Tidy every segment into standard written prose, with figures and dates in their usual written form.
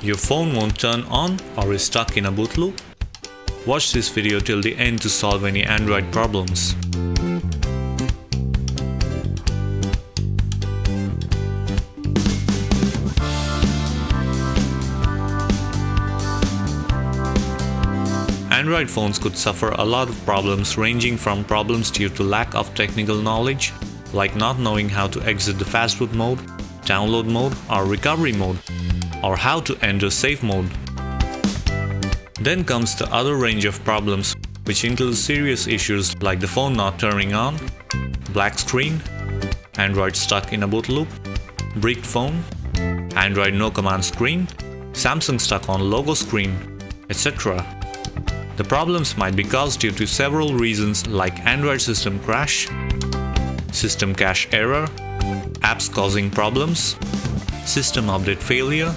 Your phone won't turn on or is stuck in a boot loop? Watch this video till the end to solve any Android problems. Android phones could suffer a lot of problems, ranging from problems due to lack of technical knowledge, like not knowing how to exit the fastboot mode, download mode or recovery mode, or how to enter safe mode. Then comes the other range of problems, which includes serious issues like the phone not turning on, black screen, Android stuck in a boot loop, bricked phone, Android no command screen, Samsung stuck on logo screen, etc. The problems might be caused due to several reasons like Android system crash, system cache error, apps causing problems, system update failure,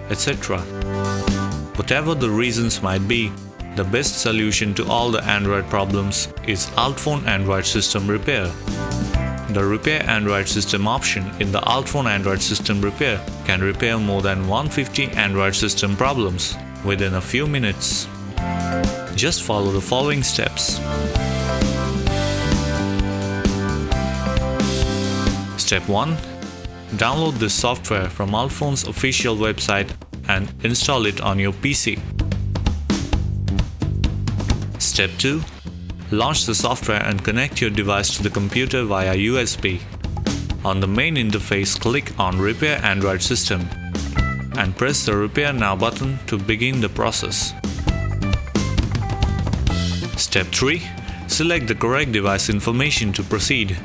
etc. Whatever the reasons might be, the best solution to all the Android problems is UltFone Android System Repair. The Repair Android System option in the UltFone Android System Repair can repair more than 150 Android system problems within a few minutes. Just follow the following steps. Step 1. Download this software from UltFone's official website and install it on your PC. Step 2. Launch the software and connect your device to the computer via USB. On the main interface, click on Repair Android System and press the Repair Now button to begin the process. Step 3. Select the correct device information to proceed.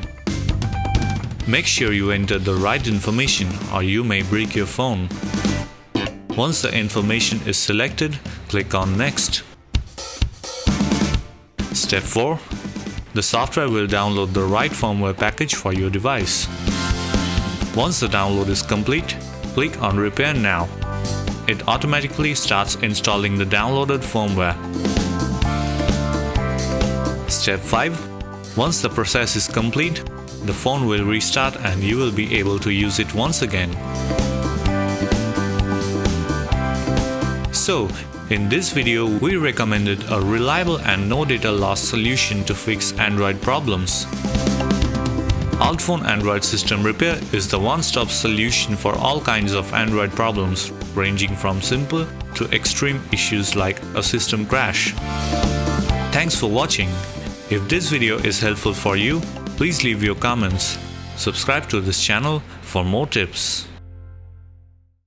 Make sure you enter the right information or you may break your phone. Once the information is selected, click on Next. Step 4. The software will download the right firmware package for your device. Once the download is complete, click on Repair Now. It automatically starts installing the downloaded firmware. Step 5. Once the process is complete, the phone will restart and you will be able to use it once again. So, in this video we recommended a reliable and no data loss solution to fix Android problems. UltFone Android System Repair is the one-stop solution for all kinds of Android problems, ranging from simple to extreme issues like a system crash. Thanks for watching. If this video is helpful for you, please leave your comments. Subscribe to this channel for more tips.